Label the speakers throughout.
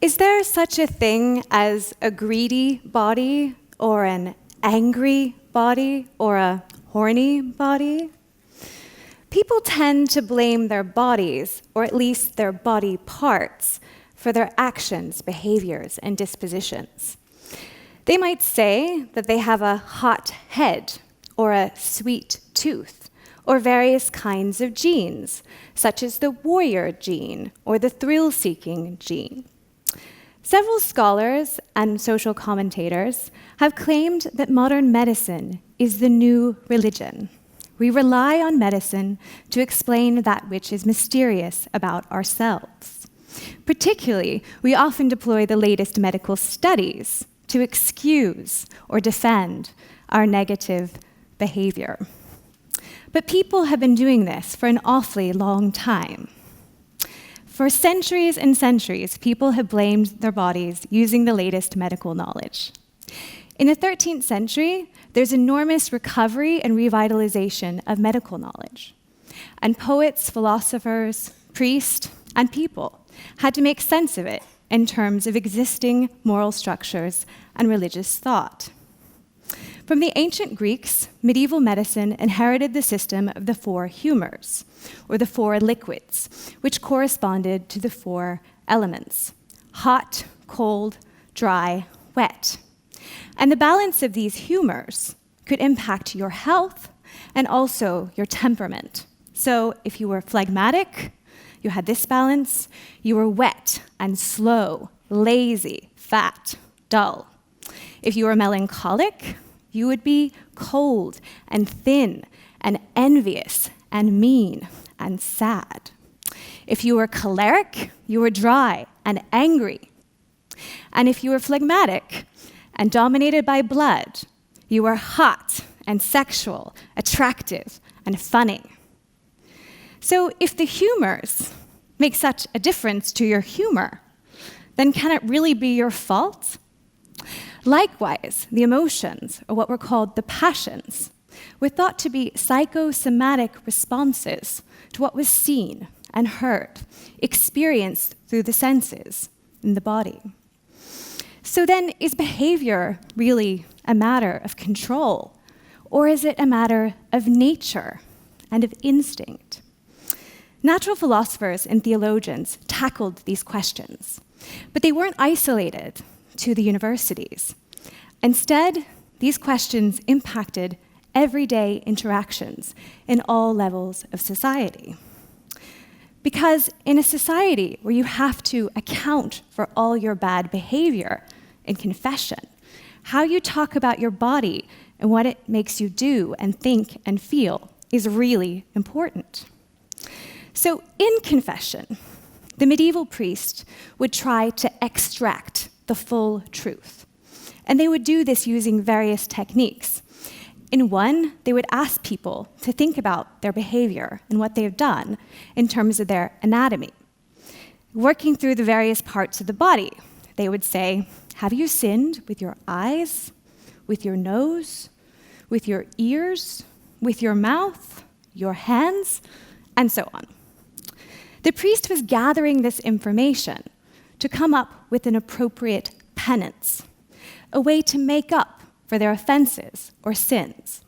Speaker 1: Is there such a thing as a greedy body, or an angry body, or a horny body? People tend to blame their bodies, or at least their body parts, for their actions, behaviors, and dispositions. They might say that they have a hot head, or a sweet tooth, or various kinds of genes, such as the warrior gene or the thrill-seeking gene. Several scholars and social commentators have claimed that modern medicine is the new religion. We rely on medicine to explain that which is mysterious about ourselves. Particularly, we often deploy the latest medical studies to excuse or defend our negative behavior. But people have been doing this for an awfully long time. For centuries and centuries, people have blamed their bodies using the latest medical knowledge. In the 13th century, there's enormous recovery and revitalization of medical knowledge. And poets, philosophers, priests, and people had to make sense of it in terms of existing moral structures and religious thought. From the ancient Greeks, medieval medicine inherited the system of the four humors, or the four liquids, which corresponded to the four elements: hot, cold, dry, wet. And the balance of these humors could impact your health and also your temperament. So if you were phlegmatic, you had this balance. You were wet and slow, lazy, fat, dull. If you were melancholic, you would be cold and thin and envious and mean and sad. If you were choleric, you were dry and angry. And if you were phlegmatic and dominated by blood, you were hot and sexual, attractive and funny. So if the humors make such a difference to your humor, then can it really be your fault? Likewise, the emotions, or what were called the passions, were thought to be psychosomatic responses to what was seen and heard, experienced through the senses in the body. So then, is behavior really a matter of control, or is it a matter of nature and of instinct? Natural philosophers and theologians tackled these questions, but they weren't isolated to the universities. Instead, these questions impacted everyday interactions in all levels of society. Because in a society where you have to account for all your bad behavior in confession, how you talk about your body and what it makes you do and think and feel is really important. So in confession, the medieval priest would try to extract the full truth. And they would do this using various techniques. In one, they would ask people to think about their behavior and what they've done in terms of their anatomy. Working through the various parts of the body, they would say, have you sinned with your eyes, with your nose, with your ears, with your mouth, your hands, and so on? The priest was gathering this information to come up with an appropriate penance, a way to make up for their offenses or sins.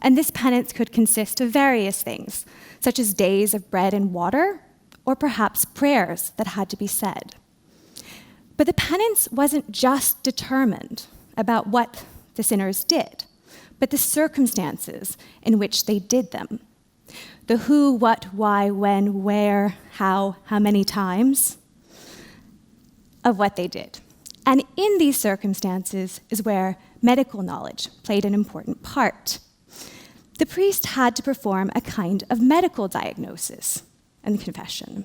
Speaker 1: And this penance could consist of various things, such as days of bread and water, or perhaps prayers that had to be said. But the penance wasn't just determined about what the sinners did, but the circumstances in which they did them. The who, what, why, when, where, how many times of what they did. And in these circumstances is where medical knowledge played an important part. The priest had to perform a kind of medical diagnosis in confession.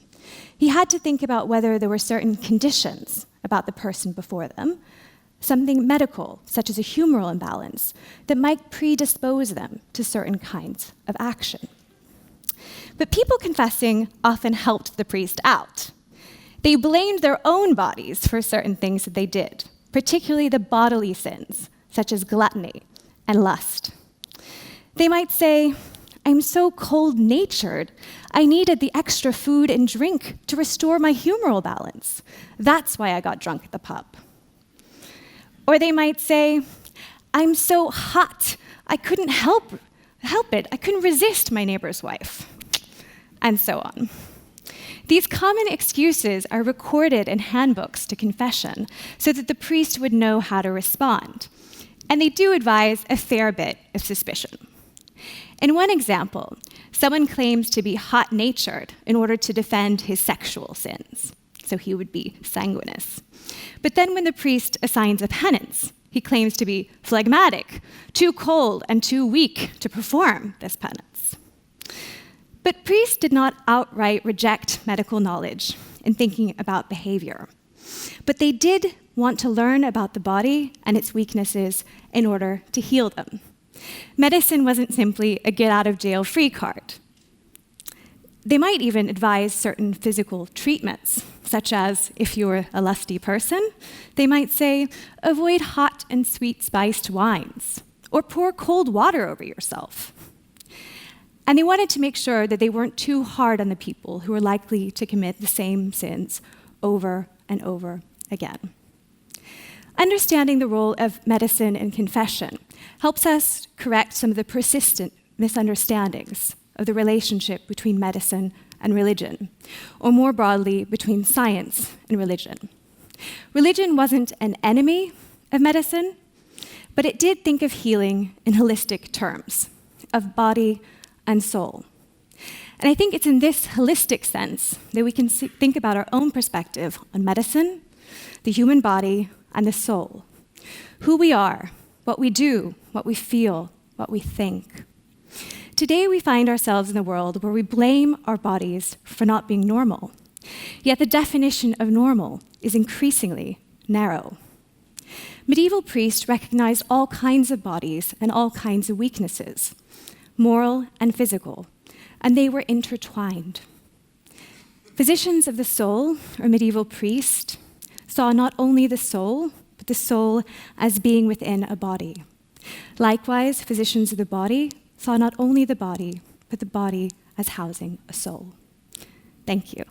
Speaker 1: He had to think about whether there were certain conditions about the person before them, something medical, such as a humoral imbalance, that might predispose them to certain kinds of action. But people confessing often helped the priest out. They blamed their own bodies for certain things that they did, particularly the bodily sins, such as gluttony and lust. They might say, I'm so cold-natured. I needed the extra food and drink to restore my humoral balance. That's why I got drunk at the pub. Or they might say, I'm so hot. I couldn't help it. I couldn't resist my neighbor's wife. And so on. These common excuses are recorded in handbooks to confession so that the priest would know how to respond. And they do advise a fair bit of suspicion. In one example, someone claims to be hot-natured in order to defend his sexual sins. So he would be sanguineous. But then when the priest assigns a penance, he claims to be phlegmatic, too cold and too weak to perform this penance. But priests did not outright reject medical knowledge in thinking about behavior. But they did want to learn about the body and its weaknesses in order to heal them. Medicine wasn't simply a get-out-of-jail-free card. They might even advise certain physical treatments, such as if you're a lusty person, they might say, avoid hot and sweet spiced wines, or pour cold water over yourself. And they wanted to make sure that they weren't too hard on the people who were likely to commit the same sins over and over again. Understanding the role of medicine in confession helps us correct some of the persistent misunderstandings of the relationship between medicine and religion, or more broadly, between science and religion. Religion wasn't an enemy of medicine, but it did think of healing in holistic terms, of body and soul. And I think it's in this holistic sense that we can think about our own perspective on medicine, the human body, and the soul. Who we are, what we do, what we feel, what we think. Today we find ourselves in a world where we blame our bodies for not being normal. Yet the definition of normal is increasingly narrow. Medieval priests recognized all kinds of bodies and all kinds of weaknesses, moral and physical, and they were intertwined. Physicians of the soul, or medieval priests, saw not only the soul, but the soul as being within a body. Likewise, physicians of the body saw not only the body, but the body as housing a soul. Thank you.